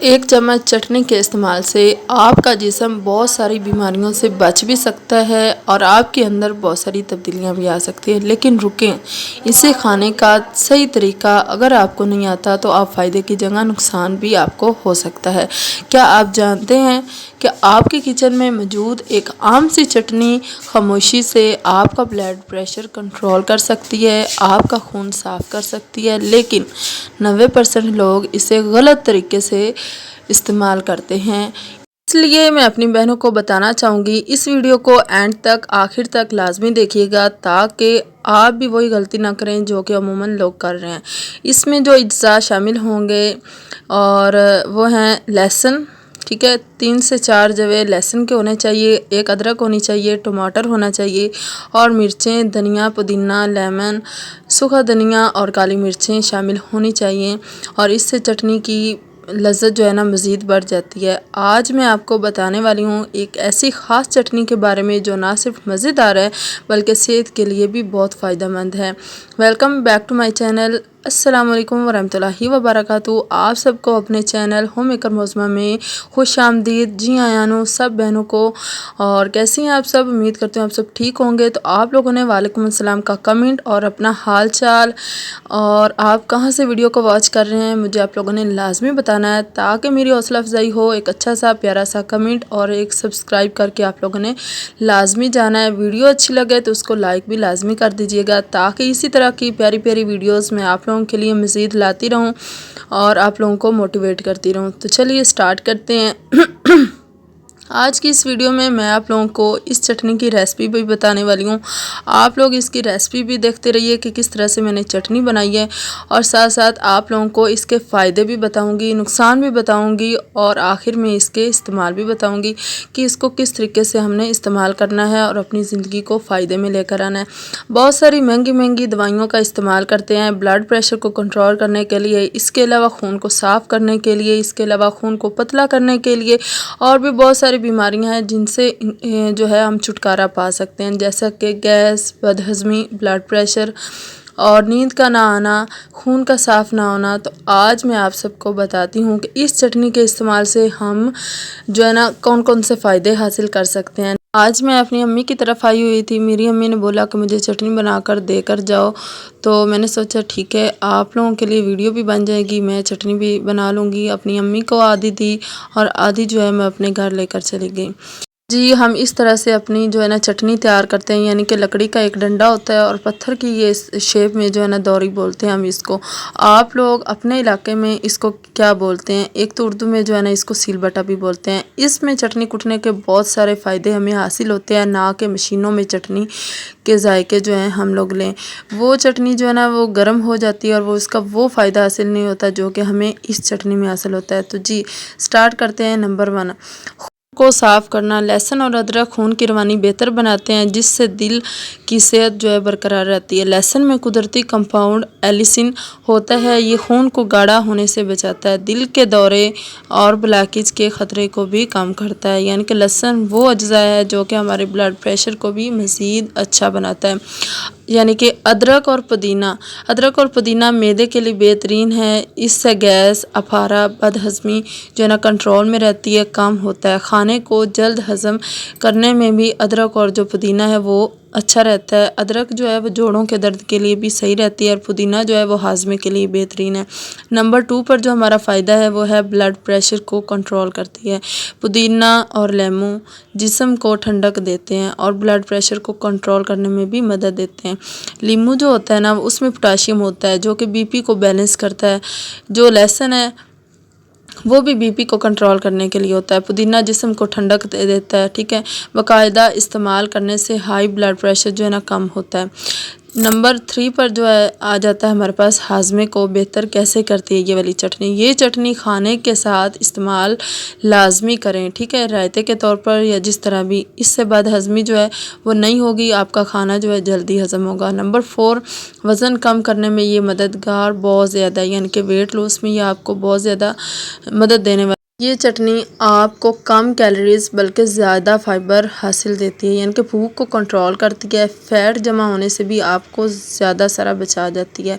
एक चम्मच चटनी के इस्तेमाल से आपका जिस्म बहुत सारी बीमारियों से बच भी सकता है और आपके अंदर बहुत सारी तब्दीलियां भी आ सकती हैं। लेकिन रुकें, इसे खाने का सही तरीका अगर आपको नहीं आता तो आप फ़ायदे की जगह नुकसान भी आपको हो सकता है। क्या आप जानते हैं कि आपके किचन में मौजूद एक आम सी चटनी खामोशी से आपका ब्लड प्रेशर कंट्रोल कर सकती है, आपका खून साफ़ कर सकती है। लेकिन 90% लोग इसे गलत तरीके से इस्तेमाल करते हैं। इसलिए मैं अपनी बहनों को बताना चाहूँगी, इस वीडियो को एंड तक आखिर तक लाजमी देखिएगा ताकि आप भी वही गलती ना करें जो कि अमूमन लोग कर रहे हैं। इसमें जो अज्जा शामिल होंगे और वो हैं लहसुन, ठीक है, 3 से 4 जवे लहसुन के होने चाहिए, एक अदरक होनी चाहिए, टमाटर होना चाहिए और मिर्चें, धनिया, पुदीना, लेमन, सूखा धनिया और काली मिर्चें शामिल होनी चाहिए और इससे चटनी की लज़्ज़त जो है ना मज़ीद बढ़ जाती है। आज मैं आपको बताने वाली हूँ एक ऐसी ख़ास चटनी के बारे में जो ना सिर्फ मज़ेदार है बल्कि सेहत के लिए भी बहुत फ़ायदेमंद है। Welcome back to my channel. अस्सलाम वालेकुम वरहमतुल्लाहि वबरकातुहू। आप सबको अपने चैनल होम मेकर मौज़मा में खुश आमदीद। जी आयानो सब बहनों को। और कैसी हैं आप सब? उम्मीद करते हैं आप सब ठीक होंगे। तो आप लोगों ने वालेकुम अस्सलाम का कमेंट और अपना हाल चाल और आप कहाँ से वीडियो को वॉच कर रहे हैं मुझे आप लोगों ने लाजमी बताना है ताकि मेरी हौसला अफजाई हो। एक अच्छा सा प्यारा सा कमेंट और एक सब्सक्राइब करके आप लोगों ने लाजमी जाना है। वीडियो अच्छी लगे तो उसको लाइक भी लाजमी कर दीजिएगा ताकि इसी तरह की प्यारी प्यारी वीडियोस मैं आप लोगों के लिए मज़ीद लाती रहूं और आप लोगों को मोटिवेट करती रहूं। तो चलिए स्टार्ट करते हैं। आज की इस वीडियो में मैं आप लोगों को इस चटनी की रेसिपी भी बताने वाली हूँ। आप लोग इसकी रेसिपी भी देखते रहिए कि किस तरह से मैंने चटनी बनाई है और साथ साथ आप लोगों को इसके फ़ायदे भी बताऊँगी, नुकसान भी बताऊँगी और आखिर में इसके इस्तेमाल भी बताऊँगी कि इसको किस तरीके से हमने इस्तेमाल करना है और अपनी ज़िंदगी को फ़ायदे में लेकर आना है। बहुत सारी महंगी महंगी दवाइयों का इस्तेमाल करते हैं ब्लड प्रेशर को कंट्रोल करने के लिए, इसके अलावा खून को साफ़ करने के लिए, इसके अलावा खून को पतला करने के लिए और भी बहुत सारी बीमारियां हैं जिनसे जो है हम छुटकारा पा सकते हैं, जैसा कि गैस, बदहज़मी, ब्लड प्रेशर और नींद का ना आना, खून का साफ़ ना होना। तो आज मैं आप सबको बताती हूँ कि इस चटनी के इस्तेमाल से हम जो है ना कौन कौन से फ़ायदे हासिल कर सकते हैं। आज मैं अपनी अम्मी की तरफ आई हुई थी। मेरी अम्मी ने बोला कि मुझे चटनी बनाकर दे कर जाओ, तो मैंने सोचा ठीक है आप लोगों के लिए वीडियो भी बन जाएगी, मैं चटनी भी बना लूँगी। अपनी अम्मी को आधी दी और आधी जो है मैं अपने घर लेकर चली गई। जी, हम इस तरह से अपनी जो है ना चटनी तैयार करते हैं, यानी कि लकड़ी का एक डंडा होता है और पत्थर की ये शेप में जो है ना दौरी बोलते हैं हम इसको। आप लोग अपने इलाके में इसको क्या बोलते हैं? एक तो उर्दू में जो है ना इसको सीलबट्टा भी बोलते हैं। इसमें चटनी कुटने के बहुत सारे फ़ायदे हमें हासिल होते हैं, ना कि मशीनों में चटनी के जायके जो हैं हम लोग लें। वो चटनी जो है ना वो गर्म हो जाती है और वो इसका वो फ़ायदा हासिल नहीं होता जो कि हमें इस चटनी में हासिल होता है। तो जी स्टार्ट करते हैं। नंबर 1, को साफ़ करना। लहसुन और अदरक खून की रवानी बेहतर बनाते हैं जिससे दिल की सेहत जो है बरकरार रहती है। लहसुन में कुदरती कंपाउंड एलिसिन होता है, ये खून को गाढ़ा होने से बचाता है, दिल के दौरे और ब्लॉकेज के ख़तरे को भी कम करता है। यानी कि लहसुन वो अज्जा है जो कि हमारे ब्लड प्रेशर को भी मज़ीद अच्छा बनाता है। यानी कि अदरक और पुदीना मैदे के लिए बेहतरीन है। इससे गैस, अफारा, बदहज़मी जो है ना कंट्रोल में रहती है, कम होता है। खाने को जल्द हज़म करने में भी अदरक और जो पुदीना है वो अच्छा रहता है। अदरक जो है वो जोड़ों के दर्द के लिए भी सही रहती है और पुदीना जो है वो हाजमे के लिए बेहतरीन है। नंबर 2 पर जो हमारा फ़ायदा है वो है ब्लड प्रेशर को कंट्रोल करती है। पुदीना और लेमू जिस्म को ठंडक देते हैं और ब्लड प्रेशर को कंट्रोल करने में भी मदद देते हैं। लीमू जो होता है ना उसमें पोटाशियम होता है जो कि बीपी को बैलेंस करता है। जो लहसुन है वो भी बीपी को कंट्रोल करने के लिए होता है। पुदीना जिस्म को ठंडक दे देता है, ठीक है। बाकायदा इस्तेमाल करने से हाई ब्लड प्रेशर जो है ना कम होता है। नंबर 3 पर जो है आ जाता है हमारे पास हाजमे को बेहतर कैसे करती है ये वाली चटनी। ये चटनी खाने के साथ इस्तेमाल लाजमी करें, ठीक है, रायते के तौर पर या जिस तरह भी। इससे बाद हज़मी जो है वो नहीं होगी, आपका खाना जो है जल्दी हज़म होगा। नंबर 4, वज़न कम करने में ये मददगार बहुत ज़्यादा है, यानी कि वेट लॉस में ये आपको बहुत ज़्यादा मदद देने वाली। ये चटनी आपको कम कैलोरीज बल्कि ज़्यादा फाइबर हासिल देती है, यानी कि भूख को कंट्रोल करती है। फ़ैट जमा होने से भी आपको ज़्यादा सारा बचा जाती है।